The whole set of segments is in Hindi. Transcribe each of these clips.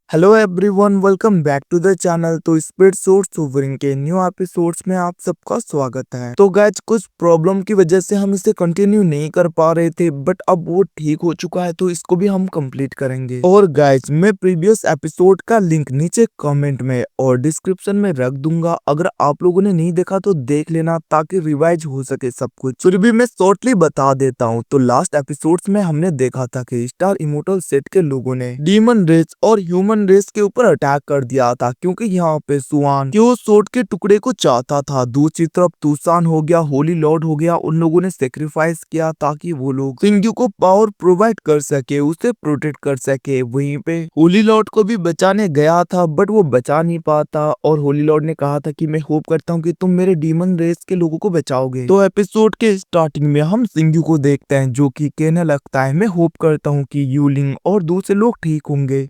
Hello everyone, welcome back to the channel. तो स्पीड सोर्स सोवरिंग के न्यू एपिसोड्स में आप सबका स्वागत है। तो गाइज कुछ प्रॉब्लम की वजह से हम इसे कंटिन्यू नहीं कर पा रहे थे, बट अब वो ठीक हो चुका है तो इसको भी हम कंप्लीट करेंगे। और गाइज मैं प्रीवियस एपिसोड का लिंक नीचे कमेंट में और डिस्क्रिप्शन में रख दूंगा। अगर आप लोगों ने नहीं देखा तो देख लेना ताकि रिवाइज हो सके सब कुछ। फिर भी मैं शॉर्टली बता देता हूँ। तो लास्ट एपिसोड्स में हमने देखा था कि स्टार इमोर्टल सेट के लोगों ने डीमन रेस और ह्यूमन रेस के ऊपर अटैक कर दिया था, क्योंकि यहाँ पे सुआन क्यों सोट के टुकड़े को चाहता था। दूसरी तरफ तूसान हो गया, होली लॉर्ड हो गया, उन लोगों ने सेक्रीफाइस किया ताकि वो लोग सिंग्यू को पावर प्रोवाइड कर सके, उसे प्रोटेक्ट कर सके। वहीं पे होली लॉर्ड को भी बचाने गया था, बट वो बचा नहीं पाता। और होली लॉर्ड ने कहा था कि मैं होप करता हूँ कि तुम मेरे डीमन रेस के लोगों को बचाओगे। तो एपिसोड के स्टार्टिंग में हम सिंग्यू को देखते हैं, जो कि कहने लगता है मैं होप करता हूँ कि यूलिंग और दूसरे लोग ठीक होंगे।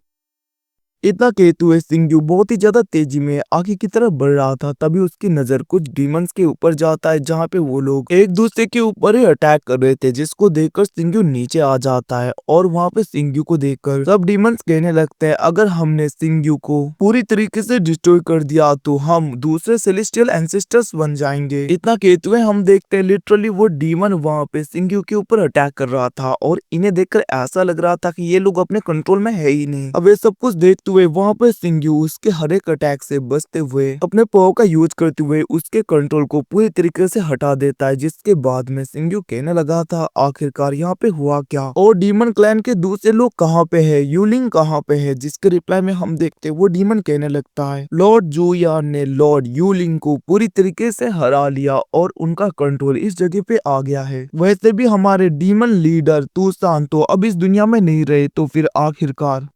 इतना कहते हुए सिंग्यू बहुत ही ज्यादा तेजी में आगे की तरफ बढ़ रहा था। तभी उसकी नजर कुछ डीमंस के ऊपर जाता है, जहाँ पे वो लोग एक दूसरे के ऊपर ही अटैक कर रहे थे, जिसको देखकर सिंग्यू नीचे आ जाता है। और वहाँ पे सिंग्यू को देखकर सब डीमंस कहने लगते हैं अगर हमने सिंग्यू को पूरी तरीके से डिस्ट्रॉय कर दिया तो हम दूसरे सेलेस्टियल एंसेस्टर्स बन जाएंगे। इतना कहते हुए हम देखते हैं लिटरली वो डीमन वहाँ पे सिंग्यू के ऊपर अटैक कर रहा था, और इन्हें देखकर ऐसा लग रहा था कि ये लोग अपने कंट्रोल में है ही नहीं। अब ये सब कुछ देखते हुए वहाँ पे सिंग्यू उसके हर एक अटैक से बचते हुए अपने पाव का यूज करते हुए उसके कंट्रोल को पूरी तरीके से हटा देता है। जिसके बाद में सिंग्यू कहने लगा था आखिरकार यहाँ पे हुआ क्या, और डीमन क्लैन के दूसरे लोग कहाँ पे है, यूलिंग कहाँ पे है। जिसके रिप्लाई में हम देखते वो डीमन कहने लगता है लॉर्ड जूयान ने लॉर्ड यूलिंग को पूरी तरीके से हरा लिया और उनका कंट्रोल इस जगह पे आ गया है। वैसे भी हमारे डीमन लीडर तूसान तो अब इस दुनिया में नहीं रहे, तो फिर आखिरकार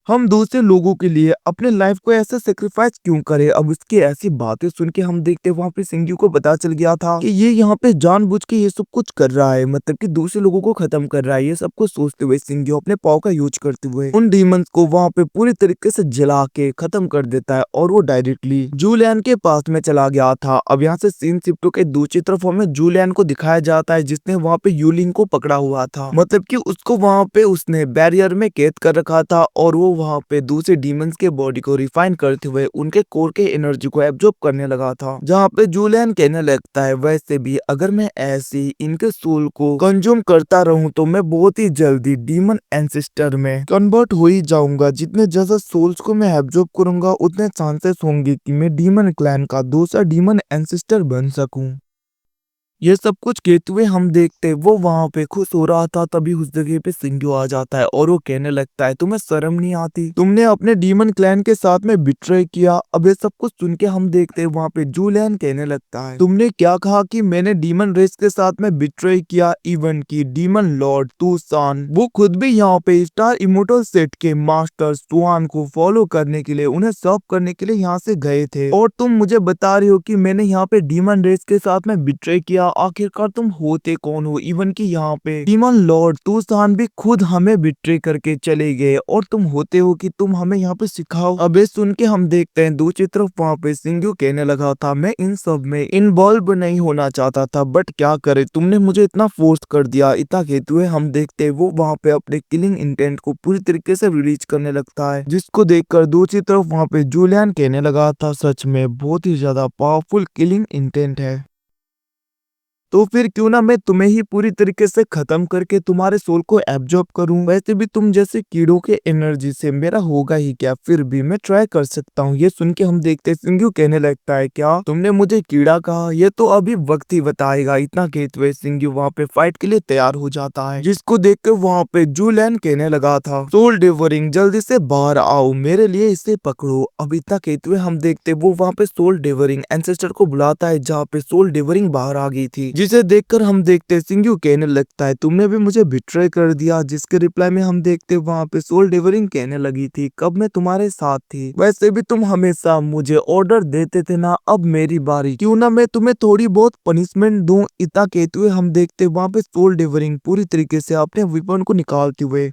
हम दूसरे लोगों के लिए अपने लाइफ को ऐसा सेक्रीफाइस क्यों करें। अब उसकी ऐसी बातें सुन के हम देखते वहां पे सिंग्यू को पता चल गया था कि ये यहाँ पे जानबूझ के ये सब कुछ कर रहा है, मतलब कि दूसरे लोगों को खत्म कर रहा है। ये सब कुछ सोचते हुए सिंग्यू अपने पाव का यूज करते हुए उन डीमंस को वहां पे पूरी तरीके से जला के खत्म कर देता है, और वो डायरेक्टली जूलियन के पास में चला गया था। अब यहाँ से सीन शिफ्ट होकर दूसरी तरफ हमें जूलियन को दिखाया जाता है, जिसने वहां पे यूलिंग को पकड़ा हुआ था, मतलब कि उसको वहां पे उसने बैरियर में कैद कर रखा था, और वो वहां पे दूसरे डीमंस के बॉडी को रिफाइन करते हुए उनके कोर के एनर्जी को एब्जॉर्ब करने लगा था। जहाँ पे जूलियन कहने लगता है वैसे भी अगर मैं ऐसी इनके सोल को कंज्यूम करता रहूं तो मैं बहुत ही जल्दी डीमन एंसेस्टर में कन्वर्ट हो ही जाऊंगा। जितने ज्यादा सोल्स को मैं एब्जॉर्ब करूंगा उतने चांसेस होंगे कि मैं डीमन क्लैन का दूसरा डीमन एंसेस्टर बन सकूं। ये सब कुछ कहते हुए हम देखते वो वहां पे खुश हो रहा था। तभी उस जगह पे सिंग्यू आ जाता है और वो कहने लगता है तुम्हें शर्म नहीं आती, तुमने अपने डीमन क्लैन के साथ में बिट्रे किया। अब ये सब कुछ सुन के हम देखते वहां पे जूलियन कहने लगता है तुमने क्या कहा कि मैंने डीमन रेस के साथ में बिट्रे किया। इवन की डीमन लॉर्ड तूसान वो खुद भी यहाँ पे स्टार इमोर्टल सेट के मास्टर सुआन को फॉलो करने के लिए, उन्हें सर्व करने के लिए यहाँ से गए थे, और तुम मुझे बता रही हो कि मैंने यहाँ पे डीमन रेस के साथ में बिट्रे किया। आखिरकार तुम होते कौन हो। इवन की यहाँ पे डीमन लॉर्ड तूसान भी खुद हमें बिट्रे करके चले गए, और तुम होते हो कि तुम हमें यहाँ पे सिखाओ। अब ये सुन के हम देखते हैं दूसरी तरफ वहाँ पे सिंग्यू कहने लगा था मैं इन सब में इन्वॉल्व नहीं होना चाहता था, बट क्या करे तुमने मुझे इतना फोर्स कर दिया। इतना कहते हुए हम देखते हैं वो वहाँ पे अपने किलिंग इंटेंट को पूरी तरीके से रिलीज करने लगता है, जिसको देखकर दूसरी तरफ वहाँ पे जूलियन कहने लगा था सच में बहुत ही ज्यादा पावरफुल किलिंग इंटेंट है, तो फिर क्यों ना मैं तुम्हें ही पूरी तरीके से खत्म करके तुम्हारे सोल को एब्जॉर्ब करूं। वैसे भी तुम जैसे कीड़ों के एनर्जी से मेरा होगा ही क्या, फिर भी मैं ट्राई कर सकता हूं। ये सुन के हम देखते सिंग्यू कहने लगता है क्या तुमने मुझे कीड़ा कहा, ये तो अभी वक्त ही बताएगा। इतना कहते हुए सिंग्यू वहाँ पे फाइट के लिए तैयार हो जाता है, जिसको देख कर वहाँ पे जूलियन कहने लगा था सोल डिवरिंग जल्दी से बाहर आओ, मेरे लिए इसे पकड़ो। अब इतना कहते हुए हम देखते वो वहाँ पे सोल डिवरिंग एंसेस्टर को बुलाता है, जहाँ पे सोल डिवरिंग बाहर आ गई थी, जिसे देखकर हम देखते सिंग्यू कहने लगता है तुमने भी मुझे बिट्रे कर दिया। जिसके रिप्लाई में हम देखते वहाँ पे सोल डिवरिंग कहने लगी थी कब मैं तुम्हारे साथ थी, वैसे भी तुम हमेशा मुझे ऑर्डर देते थे ना, अब मेरी बारी, क्यों ना मैं तुम्हें थोड़ी बहुत पनिशमेंट दूं। इतना कहते हुए हम देखते वहाँ पे सोल डिवरिंग पूरी तरीके से अपने वेपन को निकालते हुए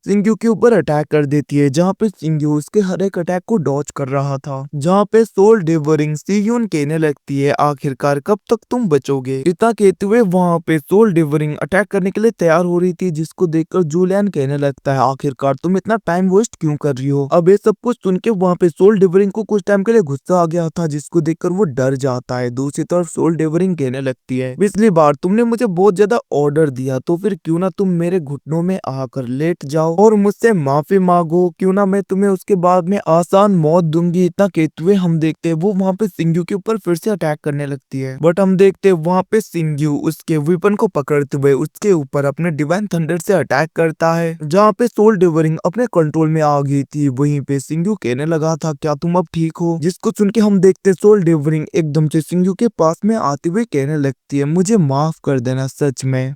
सिंग्यू के ऊपर अटैक कर देती है, जहाँ पे सिंग्यू उसके हर एक अटैक को डॉज कर रहा था। जहाँ पे सोल डिवरिंग सीयून कहने लगती है, आखिरकार कब तक तुम बचोगे। इतना कहते हुए वहाँ पे सोल डिवरिंग अटैक करने के लिए तैयार हो रही थी, जिसको देखकर जूलियन कहने लगता है, आखिरकार तुम इतना टाइम वेस्ट क्यों कर रही हो। अब ये सब कुछ सुन के वहाँ पे सोल डिवरिंग को कुछ टाइम के लिए गुस्सा आ गया था, जिसको देखकर वो डर जाता है। दूसरी तरफ सोल डिवरिंग कहने लगती है, पिछली बार तुमने मुझे बहुत ज्यादा ऑर्डर दिया, तो फिर क्यों ना तुम मेरे घुटनों में आकर लेट जाओ और मुझसे माफी मांगो, क्यों ना मैं तुम्हें उसके बाद में आसान मौत दूंगी। इतना कहते हुए हम देखते हैं वो वहाँ पे सिंग्यू के ऊपर फिर से अटैक करने लगती है, बट हम देखते हैं वहाँ पे सिंग्यू उसके वेपन को पकड़ते हुए उसके ऊपर अपने डिवाइन थंडर से अटैक करता है। जहाँ पे सोल डिवरिंग अपने कंट्रोल में आ गई थी, वहीं पे सिंग्यू कहने लगा था, क्या तुम अब ठीक हो। जिसको सुन के हम देखते सोल डिवरिंग एकदम से सिंग्यू के पास में आते हुए कहने लगती है, मुझे माफ कर देना, सच में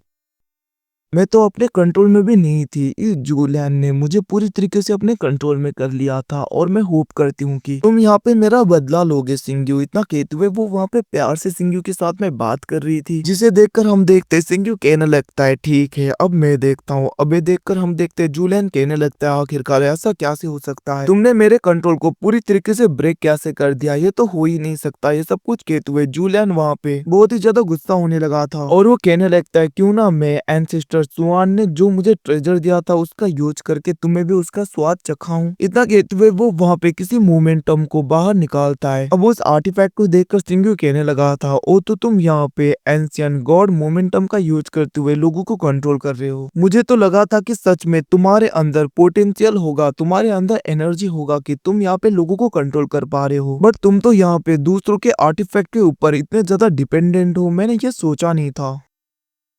मैं तो अपने कंट्रोल में भी नहीं थी। इस जूलियन ने मुझे पूरी तरीके से अपने कंट्रोल में कर लिया था और मैं होप करती हूँ कि तुम यहाँ पे मेरा बदला लोगे सिंग्यू। इतना कहते हुए वो वहाँ पे प्यार से सिंग्यू के साथ में बात कर रही थी, जिसे देखकर हम देखते सिंग्यू कहने लगता है, ठीक है अब मैं देखता हूँ। अब ये देखकर हम देखते जूलियन कहने लगता है, आखिरकार ऐसा कैसे हो सकता है, तुमने मेरे कंट्रोल को पूरी तरीके से ब्रेक कैसे कर दिया, ये तो हो ही नहीं सकता। ये सब कुछ कहते हुए जूलियन वहाँ पे बहुत ही ज्यादा गुस्सा होने लगा था और वो कहने लगता है, क्यों ना मैं एंसेस्टर सुआन ने जो मुझे ट्रेजर दिया था उसका यूज करके तुम्हें भी उसका स्वाद चखाऊं। इतना कहते हुए वो वहाँ पे किसी मोमेंटम को बाहर निकालता है। अब उस आर्टिफैक्ट को देखकर सिंग्यू कहने लगा था, ओ तो तुम यहाँ पे एंशियन गॉड मोमेंटम का यूज करते हुए लोगों को कंट्रोल कर रहे हो। मुझे तो लगा था कि सच में तुम्हारे अंदर पोटेंशियल होगा, तुम्हारे अंदर एनर्जी होगा कि तुम यहाँ पे लोगों को कंट्रोल कर पा रहे हो, बट तुम तो यहाँ पे दूसरों के आर्टिफैक्ट के ऊपर इतने ज्यादा डिपेंडेंट हो, मैंने ये सोचा नहीं था।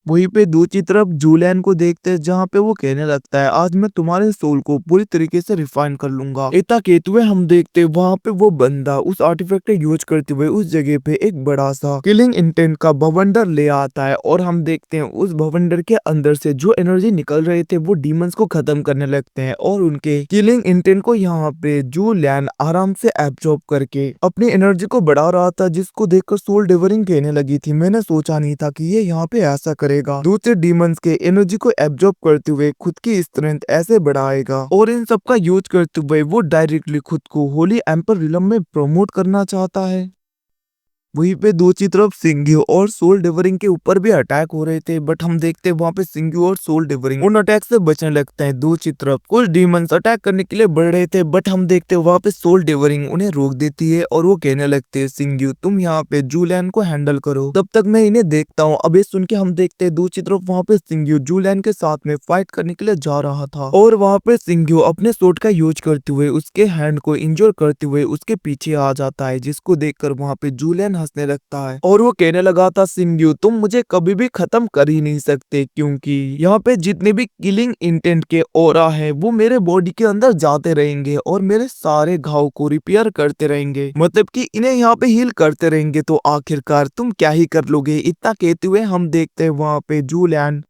वहीं पे दूसरी तरफ जूलियन को देखते हैं, जहाँ पे वो कहने लगता है, आज मैं तुम्हारे सोल को पूरी तरीके से रिफाइन कर लूंगा। इतना कहते हुए हम देखते हैं वहाँ पे वो बंदा उस आर्टिफैक्ट का यूज करते हुए उस जगह पे एक बड़ा सा किलिंग इंटेंट का भवंडर ले आता है और हम देखते हैं उस भवंडर के अंदर से जो एनर्जी निकल रहे थे वो डीमंस को खत्म करने लगते हैं और उनके किलिंग इंटेंट को यहाँ पे जूलियन आराम से एब्जॉर्ब करके अपनी एनर्जी को बढ़ा रहा था, जिसको देखकर सोल डिवरिंग कहने लगी थी, मैंने सोचा नहीं था कि ये यहाँ पे ऐसा करेगा। दूसरे डीमंस के एनर्जी को एब्जॉर्ब करते हुए खुद की स्ट्रेंथ ऐसे बढ़ाएगा और इन सब का यूज करते हुए वो डायरेक्टली खुद को होली एम्पर रिलम में प्रमोट करना चाहता है। वहीं पे दूसरी तरफ सिंग्यू और सोल डिवरिंग के ऊपर भी अटैक हो रहे थे, बट हम देखते हैं वहाँ पे सिंग्यू और सोल डिवरिंग उन अटैक से बचने लगते हैं। दूसरी तरफ कुछ डीमंस अटैक करने के लिए बढ़ रहे थे, बट हम देखते हैं वहाँ पे सोल डिवरिंग उन्हें रोक देती है और वो कहने लगते हैं, सिंग्यू तुम यहाँ पे जूलियन को हैंडल करो, तब तक मैं इन्हें देखता हूँ। अब ये सुन के हम देखते हैं दूसरी तरफ वहाँ पे सिंग्यू जूलियन के साथ में फाइट करने के लिए जा रहा था और वहाँ पे सिंग्यू अपने सोट का यूज करते हुए उसके हैंड को इंजोर करते हुए उसके पीछे आ जाता है, जिसको देखकर वहाँ पे जूलियन हंसने लगता है और वो कहने लगा था, सिंग्यू तुम मुझे कभी भी खत्म कर ही नहीं सकते, क्योंकि यहाँ पे जितने भी किलिंग इंटेंट के ऑरा है वो मेरे बॉडी के अंदर जाते रहेंगे और मेरे सारे घाव को रिपेयर करते रहेंगे, मतलब कि इन्हें यहाँ पे हील करते रहेंगे, तो आखिरकार तुम क्या ही कर लोगे। इतना कहते हुए हम देखते हैं वहाँ पे जूलियन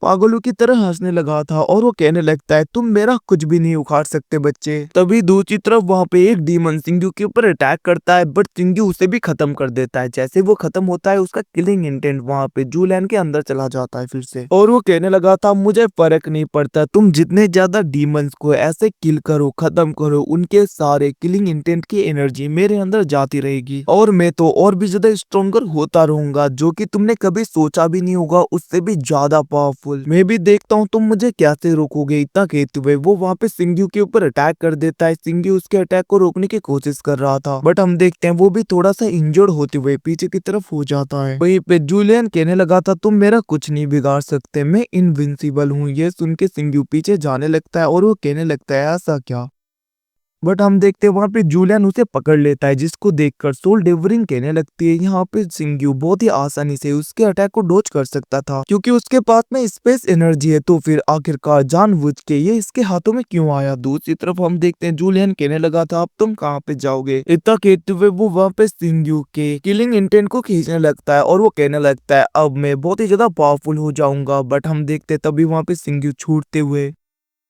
पागलों की तरह हंसने लगा था और वो कहने लगता है, तुम मेरा कुछ भी नहीं उखाड़ सकते बच्चे। तभी दूसरी तरफ वहाँ पे एक डीमन सिंग्यू के ऊपर अटैक करता है, बट सिंग्यू उसे भी खत्म कर देता है। जैसे वो खत्म होता है उसका किलिंग इंटेंट वहाँ पे जूलियन के अंदर चला जाता है फिर से, और वो कहने लगा था, मुझे फर्क नहीं पड़ता, तुम जितने ज्यादा डीमंस को ऐसे किल करो, खत्म करो, उनके सारे किलिंग इंटेंट की एनर्जी मेरे अंदर जाती रहेगी और मैं तो और भी ज्यादा स्ट्रोंगर होता रहूंगा, जो कि तुमने कभी सोचा भी नहीं होगा, उससे भी ज्यादा पावरफुल। मैं भी देखता हूँ तुम मुझे कैसे रोकोगे। इतना कहते हुए वो वहाँ पे सिंग्यू के ऊपर अटैक कर देता है। सिंग्यू उसके अटैक को रोकने की कोशिश कर रहा था, बट हम देखते हैं वो भी थोड़ा सा इंजर्ड होते हुए पीछे की तरफ हो जाता है। वहीं पे जूलियन कहने लगा था, तुम मेरा कुछ नहीं बिगाड़ सकते, मैं इनविंसिबल हूँ। ये सुन के सिंग्यू पीछे जाने लगता है और वो कहने लगता है, ऐसा क्या, बट हम देखते हैं वहां पे जूलियन उसे पकड़ लेता है, जिसको देखकर सोल डिवरिंग कहने लगती है, यहाँ पे सिंग्यू बहुत ही आसानी से उसके अटैक को डॉज कर सकता था, क्योंकि उसके पास में स्पेस एनर्जी है, तो फिर आखिरकार जानबूझ के ये इसके हाथों में क्यों आया। दूसरी तरफ हम देखते हैं जूलियन कहने लगा था, अब तुम कहाँ पे जाओगे। इतना कहते हुए वो वहाँ पे सिंग्यू के किलिंग इंटेंट को खींचने लगता है और वो कहने लगता है, अब मैं बहुत ही ज्यादा पावरफुल हो जाऊंगा, बट हम देखते तभी वहाँ पे सिंग्यू छूटते हुए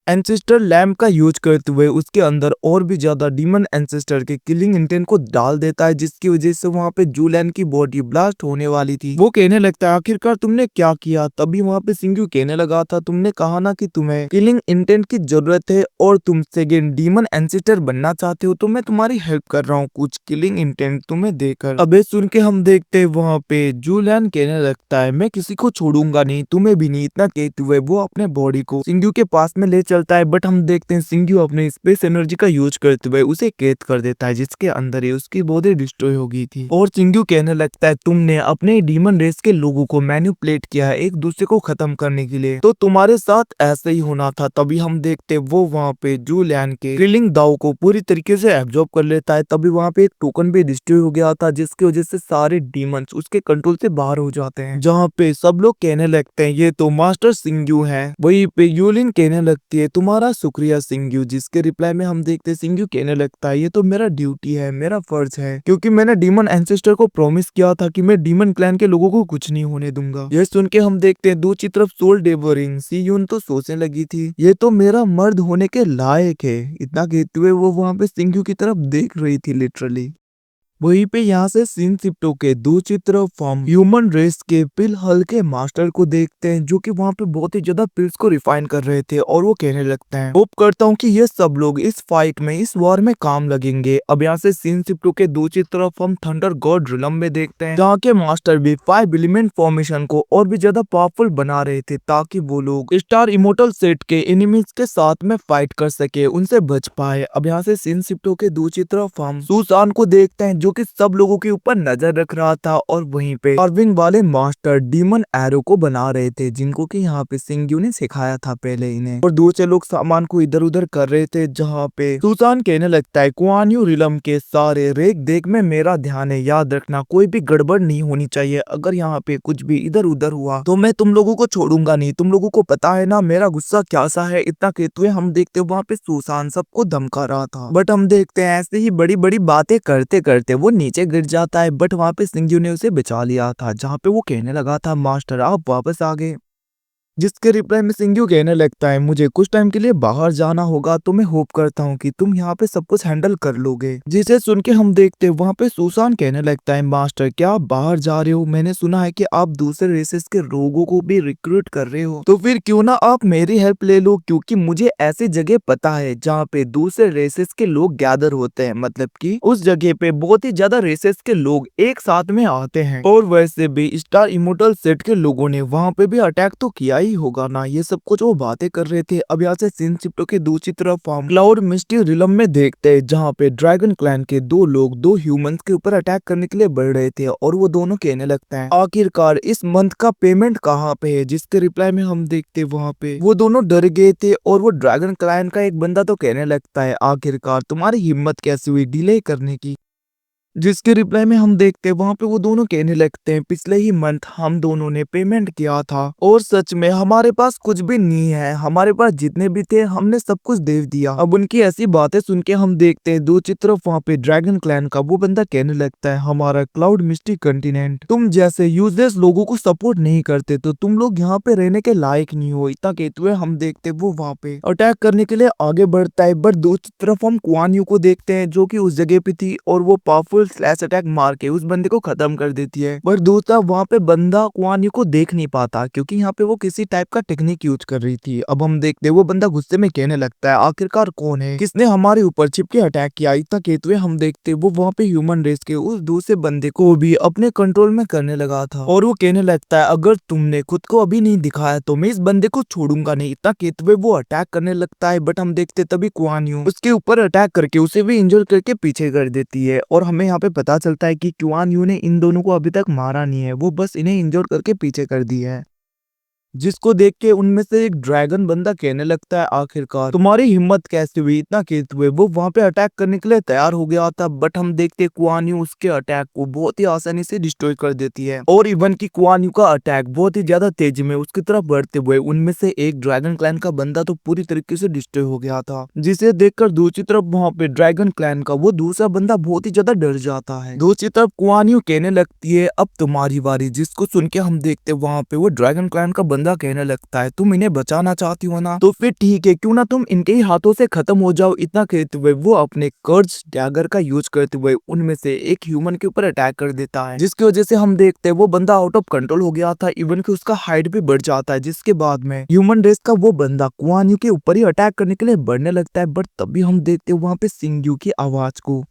एंसेस्टर लैम्प का यूज करते हुए उसके अंदर और भी ज्यादा डीमन एंसेस्टर के किलिंग इंटेंट को डाल देता है, जिसकी वजह से वहाँ पे जूलियन की बॉडी ब्लास्ट होने वाली थी। वो कहने लगता है आखिरकार तुमने क्या किया। तभी वहाँ पे सिंग्यू कहने लगा था तुमने कहा ना कि तुम्हें किलिंग इंटेंट की जरूरत है और तुम सेकेंड डीमन एंसेस्टर बनना चाहते हो, तो मैं तुम्हारी हेल्प कर रहा हूँ कुछ किलिंग इंटेंट तुम्हें देकर। अबे सुन के हम देखते हैं वहाँ पे जूलियन कहने लगता है मैं किसी को छोड़ूंगा नहीं, तुम्हें भी नहीं। इतना कहते हुए वो अपने बॉडी को सिंग्यू के पास में ले चलता है, बट हम देखते हैं सिंग्यू अपने स्पेस एनर्जी का यूज करते हुए उसे कैद कर देता है, जिसके अंदर ही उसकी बॉडी डिस्ट्रॉय हो गई थी। और सिंग्यू कहने लगता है तुमने अपने डीमन रेस के लोगों को मैनिपुलेट किया है एक दूसरे को खत्म करने के लिए, तो तुम्हारे साथ ऐसे ही होना था। तभी हम देखते वो वहाँ पे जूलियन के किलिंग दाव को पूरी तरीके से एब्जॉर्ब कर लेता है। तभी वहाँ पे एक टोकन भी डिस्ट्रॉय हो गया था, जिसकी वजह से सारे डीमंस उसके कंट्रोल से बाहर हो जाते हैं। जहाँ पे सब लोग कहने लगते हैं ये तो मास्टर सिंग्यू है। वहीं पे यूलिन कहने लगती है तुम्हारा शुक्रिया सिंग्यू, जिसके रिप्लाई में हम देखते हैं सिंग्यू कहने लगता है ये तो मेरा ड्यूटी है, मेरा फर्ज है, क्योंकि मैंने डीमन एंसेस्टर को प्रॉमिस किया था कि मैं डीमन क्लैन के लोगों को कुछ नहीं होने दूंगा। ये सुन के हम देखते हैं दूसरी तरफ सोल डेवरिंग सी यून तो सोचने लगी थी ये तो मेरा मर्द होने के लायक है। इतना कहते हुए वो वहाँ पे सिंग्यू की तरफ देख रही थी लिटरली। वहीं पे यहाँ से सीन शिफ्ट होके दूसरी तरफ हम ह्यूमन रेस के पिल हल के मास्टर को देखते हैं, जो कि वहाँ पे बहुत ही ज्यादा पिल्स को रिफाइन कर रहे थे। और वो कहने लगते हैं होप करता हूँ कि ये सब लोग इस फाइट में इस वॉर में काम लगेंगे। अब यहाँ से सीन शिफ्ट होके दूसरी तरफ हम थंडर गॉड रिलम में देखते हैं, जहाँ के मास्टर भी 5 एलिमेंट फॉर्मेशन को और भी ज्यादा पावरफुल बना रहे थे, ताकि वो लोग स्टार इमोर्टल सेट के एनिमीज के साथ में फाइट कर सके, उनसे बच पाए। अब यहाँ से सीन शिफ्ट होके दूसरी तरफ हम सुसान को देखते हैं, जो कि सब लोगों के ऊपर नजर रख रहा था। और वहीं पे कार्विंग वाले मास्टर डीमन एरो को बना रहे थे, जिनको कि यहाँ पे सिंग्यू ने सिखाया था पहले इन्हें। और दूसरे लोग सामान को इधर उधर कर रहे थे, जहाँ पे सुसान कहने लगता है कुआन यू रिलम के सारे रेख देख में मेरा ध्यान है, याद रखना कोई भी गड़बड़ नहीं होनी चाहिए। अगर यहाँ पे कुछ भी इधर उधर हुआ तो मैं तुम लोगों को छोड़ूंगा नहीं, तुम लोगों को पता है ना मेरा गुस्सा क्या सा है। इतना कहते हुए हम देखते वहाँ पे सुसान सबको धमका रहा था, बट हम देखते हैं ऐसे ही बड़ी बड़ी बातें करते करते वो नीचे गिर जाता है। बट वहाँ पे सिंग्यू ने उसे बचा लिया था, जहाँ पे वो कहने लगा था मास्टर आप वापस आ गए। जिसके रिप्लाई में सिंग्यू कहने लगता है मुझे कुछ टाइम के लिए बाहर जाना होगा, तो मैं होप करता हूँ कि तुम यहाँ पे सब कुछ हैंडल कर लोगे। जिसे सुन के हम देखते वहाँ पे सुसान कहने लगता है मास्टर क्या आप बाहर जा रहे हो, मैंने सुना है कि आप दूसरे रेसेस के लोगों को भी रिक्रूट कर रहे हो, तो फिर क्यों ना आप मेरी हेल्प ले लो, क्योंकि मुझे ऐसी जगह पता है जहाँ पे दूसरे रेसेस के लोग गैदर होते हैं, मतलब कि उस जगह पे बहुत ही ज्यादा रेसेस के लोग एक साथ में आते हैं। और वैसे भी स्टार इमोर्टल सेट के लोगों ने वहाँ पे भी अटैक तो किया ही होगा ना। ये सब कुछ वो बातें कर रहे थे। अब यहाँ से सीन शिफ्ट के दूसरी तरफ हम क्लाउड मिस्टी रिलम में देखते हैं, जहाँ पे ड्रैगन क्लैन के दो लोग दो ह्यूमंस के ऊपर अटैक करने के लिए बढ़ रहे थे। और वो दोनों कहने लगते हैं आखिरकार इस मंथ का पेमेंट कहाँ पे है, जिसके रिप्लाई में हम देखते वहाँ पे वो दोनों डर गए थे। और वो ड्रैगन क्लैन का एक बंदा तो कहने लगता है आखिरकार तुम्हारी हिम्मत कैसी हुई डिले करने की, जिसके रिप्लाई में हम देखते हैं वहाँ पे वो दोनों कहने लगते हैं पिछले ही मंथ हम दोनों ने पेमेंट किया था और सच में हमारे पास कुछ भी नहीं है, हमारे पास जितने भी थे हमने सब कुछ दे दिया। अब उनकी ऐसी बातें सुन के हम देखते हैं दूसरी तरफ वहाँ पे ड्रैगन क्लैन का वो बंदा कहने लगता है हमारा क्लाउड मिस्टी कंटिनेंट तुम जैसे यूजलेस लोगों को सपोर्ट नहीं करते, तो तुम लोग यहाँ पे रहने के लायक नहीं हो। इतना कहते हुए हम देखते वो वहाँ पे अटैक करने के लिए आगे बढ़ता है। बट दूसरी तरफ हम कुआन यू को देखते हैं, जो की उस जगह पे थी और वो पावरफुल स्लैश अटैक मार के उस बंदे को खत्म कर देती है। पर दूसरा वहाँ पे बंदा कुआन यू को देख नहीं पाता, क्योंकि यहाँ पे वो किसी टाइप का टेक्निक यूज कर रही थी। अब हम देखते वो बंदा गुस्से में कहने लगता है आखिरकार कौन है, किसने हमारे ऊपर छिप के अटैक किया। इतना कहते हुए हम देखते वो वहाँ पे ह्यूमन रेस के उस दूसरे बंदे को भी अपने कंट्रोल में करने लगा था। और वो कहने लगता है अगर तुमने खुद को अभी नहीं दिखाया तो मैं इस बंदे को छोड़ूंगा नहीं। इतना कहते हुए वो अटैक करने लगता है। बट हम देखते तभी कुआन यू उसके ऊपर अटैक करके उसे भी इंजर करके पीछे कर देती है। और हमें यहाँ पे पता चलता है कि कुआन यू ने इन दोनों को अभी तक मारा नहीं है, वो बस इन्हें इंजोर करके पीछे कर दी है। जिसको देख के उनमें से एक ड्रैगन बंदा कहने लगता है आखिरकार तुम्हारी हिम्मत कैसे हुई। इतना कहते हुए वो वहां पे अटैक करने के लिए तैयार हो गया था। बट हम देखते कुआन यू उसके अटैक को बहुत ही आसानी से डिस्ट्रॉय कर देती है। और इवन की कुआन यू का अटैक बहुत ही ज्यादा तेजी में उसकी तरफ बढ़ते हुए उनमें से एक ड्रैगन क्लैन का बंदा तो पूरी तरीके से डिस्ट्रॉय हो गया था, जिसे देखकर दूसरी तरफ वहाँ पे ड्रैगन क्लैन का वो दूसरा बंदा बहुत ही ज्यादा डर जाता है। दूसरी तरफ कुआन यू कहने लगती है अब तुम्हारी बारी, जिसको सुन के हम देखते वहाँ पे वो ड्रैगन क्लैन का बंदा बंदा कहने लगता है तुम इन्हें बचाना चाहती हो ना, तो फिर ठीक है, क्यों ना तुम इनके ही हाथों से खत्म हो जाओ। इतना कहते हुए वो अपने कर्ज डैगर का यूज करते हुए उनमें से एक ह्यूमन के ऊपर अटैक कर देता है, जिसकी वजह से हम देखते हैं वो बंदा आउट ऑफ कंट्रोल हो गया था। इवन कि उसका हाइट भी बढ़ जाता है, जिसके बाद में ह्यूमन रेस का वो बंदा कुआन यू के ऊपर ही अटैक करने के लिए बढ़ने लगता है। बट तभी हम देखते हैं वहां पे सिंग्यू की आवाज को,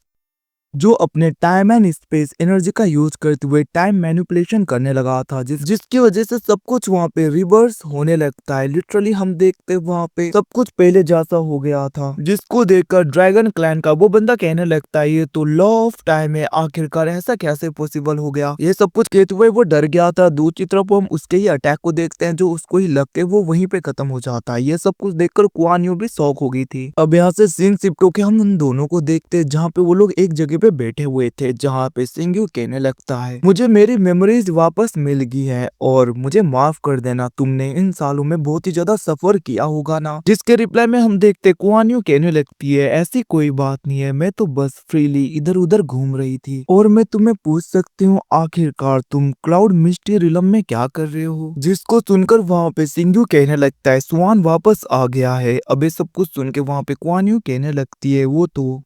जो अपने टाइम एंड स्पेस एनर्जी का यूज करते हुए टाइम मैनिपुलेशन करने लगा था, जिसकी वजह से सब कुछ वहाँ पे रिवर्स होने लगता है। लिटरली हम देखते वहाँ पे सब कुछ पहले जैसा हो गया था, जिसको देखकर ड्रैगन क्लैन का वो बंदा कहने लगता है ये तो लॉ ऑफ टाइम है, आखिरकार ऐसा कैसे पॉसिबल हो गया। ये सब कुछ कहते हुए वो डर गया था। दूसरी तरफ हम उसके ही अटैक को देखते हैं, जो उसको ही लगते वो वहीं पे खत्म हो जाता है। ये सब कुछ देखकर कुआन यू भी शॉक हो गई थी। अब यहाँ से सीन शिफ्ट होके हम उन दोनों को देखते हैं, जहाँ पे वो लोग एक जगह पे बैठे हुए थे, जहाँ पे सिंग्यू कहने लगता है मुझे मेरी मेमोरीज वापस मिल गई है और मुझे माफ कर देना, तुमने इन सालों में बहुत ही ज्यादा सफर किया होगा ना। जिसके रिप्लाई में हम देखते कुआन यू कहने लगती है ऐसी कोई बात नहीं है, मैं तो बस फ्रीली इधर उधर घूम रही थी और मैं तुम्हें पूछ सकती हूँ आखिरकार तुम क्लाउड मिस्टी रिलम में क्या कर रहे हो। जिसको सुनकर वहाँ पे सिंग्यू कहने लगता है स्वान वापस आ गया है। अब ये सब कुछ सुन के वहाँ पे कुआन यू कहने लगती है वो तो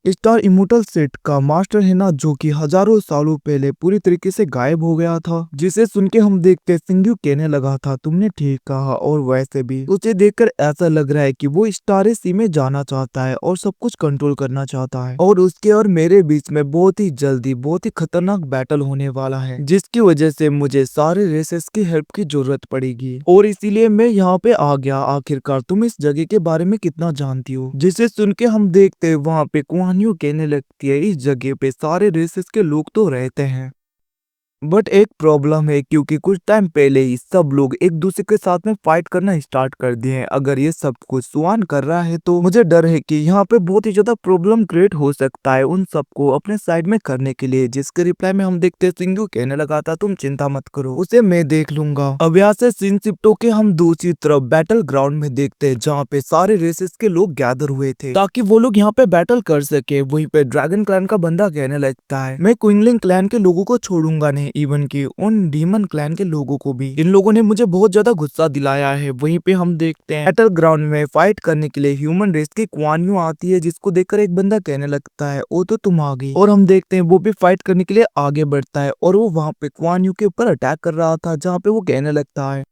स्टार इमोर्टल सेट का मास्टर है ना, जो कि हजारों सालों पहले पूरी तरीके से गायब हो गया था। जिसे सुन के हम देखते सिंग्यू कहने लगा था तुमने ठीक कहा, और वैसे भी उसे देखकर ऐसा लग रहा है कि वो स्टार सी में जाना चाहता है और सब कुछ कंट्रोल करना चाहता है, और उसके और मेरे बीच में बहुत ही जल्दी बहुत ही खतरनाक बैटल होने वाला है, जिसकी वजह से मुझे सारे रेसेस की हेल्प की जरूरत पड़ेगी और इसीलिए मैं यहाँ पे आ गया। आखिरकार तुम इस जगह के बारे में कितना जानती हो। जिसे सुन के हम देखते वहाँ पे कुआन यू कहने लगती है इस जगह पे सारे रेसेस के लोग तो रहते हैं, बट एक प्रॉब्लम है, क्योंकि कुछ टाइम पहले ही सब लोग एक दूसरे के साथ में फाइट करना स्टार्ट कर दिए हैं। अगर ये सब कुछ स्वान कर रहा है तो मुझे डर है कि यहाँ पे बहुत ही ज्यादा प्रॉब्लम क्रिएट हो सकता है उन सबको अपने साइड में करने के लिए। जिसके रिप्लाई में हम देखते हैं सिंग्यू कहने लगा था तुम चिंता मत करो, उसे मैं देख लूंगा। अब यहाँ से सीन शिफ्ट होके हम दूसरी तरफ बैटल ग्राउंड में देखते हैं, जहाँ पे सारे रेसेस के लोग गैदर हुए थे ताकि वो लोग यहाँ पे बैटल कर सके। वहीं पे ड्रैगन क्लैन का बंदा कहने लगता है मैं क्विंगलिंग क्लैन के लोगों को छोड़ूंगा नहीं, इवन कि उन डीमन क्लैन के लोगों को भी। इन लोगों ने मुझे बहुत ज्यादा गुस्सा दिलाया है। वहीं पे हम देखते हैं बैटल ग्राउंड में फाइट करने के लिए ह्यूमन रेस की कुआन यू आती है, जिसको देखकर एक बंदा कहने लगता है ओ तो तुम आ गई, और हम देखते हैं वो भी फाइट करने के लिए आगे बढ़ता है और वो वहाँ पे कुआन यू के ऊपर अटैक कर रहा था, जहाँ पे वो कहने लगता है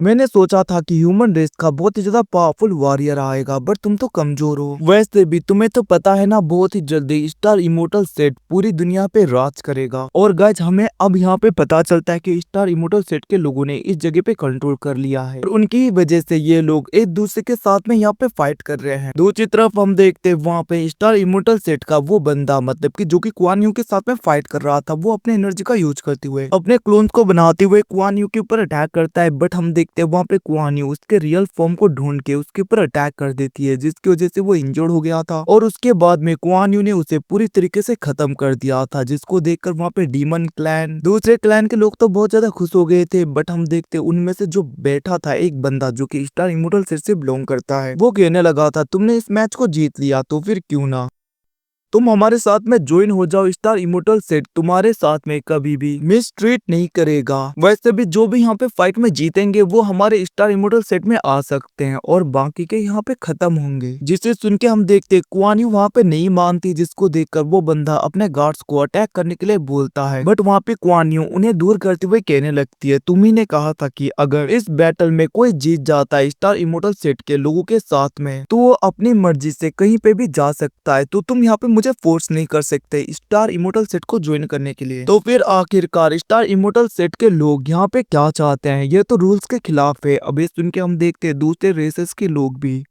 मैंने सोचा था कि ह्यूमन रेस का बहुत ही ज्यादा पावरफुल वॉरियर आएगा, बट तुम तो कमजोर हो। वैसे भी तुम्हें तो पता है ना बहुत ही जल्दी स्टार इमोर्टल सेट पूरी दुनिया पे राज करेगा। और गाइस हमें अब यहाँ पे पता चलता है कि स्टार इमोर्टल सेट के लोगों ने इस जगह पे कंट्रोल कर लिया है और उनकी ही वजह से ये लोग एक दूसरे के साथ में यहाँ पे फाइट कर रहे हैं। दूसरी तरफ हम देखते हैं वहाँ पे स्टार इमोर्टल सेट का वो बंदा, मतलब की जो की कुआन यू के साथ में फाइट कर रहा था, वो अपने एनर्जी का यूज करते हुए अपने क्लोन्स को बनाते हुए कुआन यू के ऊपर अटैक करता है। बट हम वहाँ पे कुआन यू उसके रियल फॉर्म को ढूंढ के उसके ऊपर अटैक कर देती है, जिसकी वजह से वो इंजर्ड हो गया था और उसके बाद में कुआन यू ने उसे पूरी तरीके से खत्म कर दिया था। जिसको देखकर वहाँ पे डीमन क्लैन दूसरे क्लैन के लोग तो बहुत ज्यादा खुश हो गए थे। बट हम देखते उनमें से जो बैठा था एक बंदा जो कि स्टार इमोर्टल सेट से बिलोंग करता है, वो कहने लगा था तुमने इस मैच को जीत लिया तो फिर क्यों ना तुम हमारे साथ में ज्वाइन हो जाओ। स्टार इमोर्टल सेट तुम्हारे साथ में कभी भी मिसट्रीट नहीं करेगा। वैसे भी जो भी यहाँ पे फाइट में जीतेंगे वो हमारे स्टार इमोर्टल सेट में आ सकते हैं और बाकी के यहाँ पे खत्म होंगे। जिसे सुन के हम देखते कुआन यू वहाँ पे नहीं मानती, जिसको देखकर वो बंदा अपने गार्ड्स को अटैक करने के लिए बोलता है। बट वहाँ पे कुआन यू उन्हें दूर करते हुए कहने लगती है तुम ही ने कहा था कि अगर इस बैटल में कोई जीत जाता है स्टार इमोर्टल सेट के लोगों के साथ में तो वो अपनी मर्जी से कहीं पे भी जा सकता है, तो तुम यहाँ पे मुझे फोर्स नहीं कर सकते स्टार इमोर्टल सेट को ज्वाइन करने के लिए। तो फिर आखिरकार स्टार इमोर्टल सेट के लोग यहाँ पे क्या चाहते हैं, ये तो रूल्स के खिलाफ है। अब ये सुन के हम देखते हैं दूसरे रेसेस के लोग भी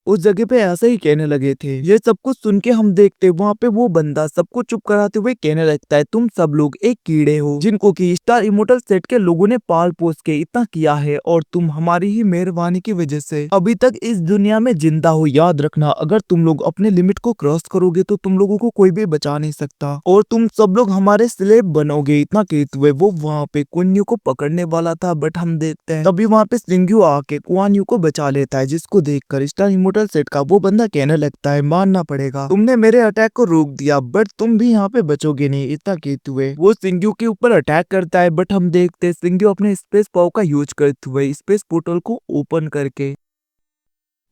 उस जगह पे ऐसे ही कहने लगे थे। ये सब कुछ सुन के हम देखते वहाँ पे वो बंदा सबको चुप कराते हुए कहने लगता है तुम सब लोग एक कीड़े हो जिनको कि स्टार इमोर्टल सेट के लोगों ने पाल पोस के इतना किया है और तुम हमारी ही मेहरबानी की वजह से अभी तक इस दुनिया में जिंदा हो। याद रखना अगर तुम लोग अपने लिमिट को क्रॉस करोगे तो तुम लोगों को कोई भी बचा नहीं सकता और तुम सब लोग हमारे स्लेव बनोगे। इतना कहते हुए वो वहाँ पे कुआन यू को पकड़ने वाला था, बट हम देखते हैं तभी वहाँ पे सिंग्यू आके कुआन यू को बचा लेता है, जिसको देखकर स्टार इमोर्टल सेट का वो बंदा कहने लगता है मानना पड़ेगा, तुमने मेरे अटैक को रोक दिया बट तुम भी यहाँ पे बचोगे नहीं। इतना कहते हुए वो सिंग्यू के ऊपर अटैक करता है, बट हम देखते हैं सिंग्यू अपने स्पेस पावर का यूज करते हुए स्पेस पोर्टल को ओपन करके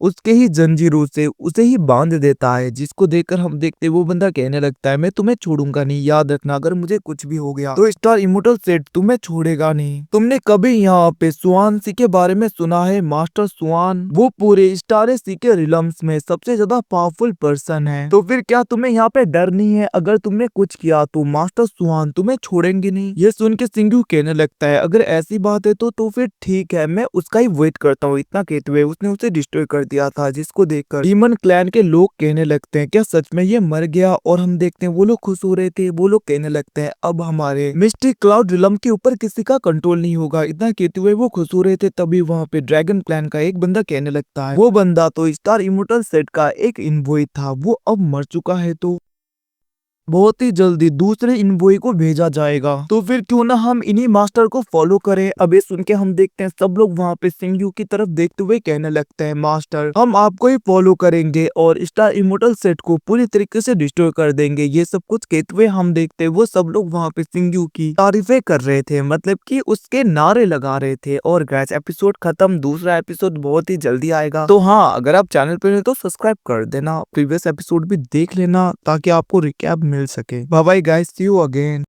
उसके ही जंजीरों से उसे ही बांध देता है, जिसको देखकर हम देखते वो बंदा कहने लगता है मैं तुम्हें छोड़ूंगा नहीं, याद रखना अगर मुझे कुछ भी हो गया तो स्टार इमोर्टल सेट तुम्हें छोड़ेगा नहीं। तुमने कभी यहाँ पे स्वान सी के बारे में सुना है? मास्टर स्वान वो पूरे स्टार सी के रिलम्स में सबसे ज्यादा पावरफुल पर्सन है, तो फिर क्या तुम्हें यहाँ पे डर नहीं है? अगर तुमने कुछ किया तो मास्टर स्वान तुम्हें छोड़ेंगे नहीं। ये सुन के सिंग्यू कहने लगता है अगर ऐसी बात है तो फिर ठीक है, मैं उसका ही वेट करता हूँ। इतना कहते हुए उसने उसे डिस्ट्रॉय कर दिया था, जिसको देखकर डीमन क्लैन के लोग कहने लगते हैं क्या सच में ये मर गया? और हम देखते हैं वो लोग खुश हो रहे थे, वो लोग कहने लगते हैं अब हमारे मिस्टिक क्लाउड रिलम के ऊपर किसी का कंट्रोल नहीं होगा। इतना कहते हुए वो खुश हो रहे थे, तभी वहाँ पे ड्रैगन क्लैन का एक बंदा कहने लगता है वो बंदा तो स्टार इमोर्टल सेट का एक इन्वॉय था, वो अब मर चुका है, तो बहुत ही जल्दी दूसरे इन्वॉय को भेजा जाएगा, तो फिर क्यों ना हम इन्हीं मास्टर को फॉलो करें। अब ये सुन के हम देखते हैं सब लोग वहाँ पे सिंग्यू की तरफ देखते हुए कहने लगते हैं मास्टर हम आपको ही फॉलो करेंगे और स्टार इमोर्टल सेट को पूरी तरीके से डिस्ट्रॉय कर देंगे। ये सब कुछ कहते हुए हम देखते हैं वो सब लोग वहाँ पे सिंग्यू की तारीफें कर रहे थे, मतलब कि उसके नारे लगा रहे थे। और गाइस एपिसोड खत्म, दूसरा एपिसोड बहुत ही जल्दी आएगा, तो हाँ अगर आप चैनल पे नहीं तो सब्सक्राइब कर देना, प्रीवियस एपिसोड भी देख लेना ताकि आपको रिकैप मिल सके। Bye bye guys, see you again.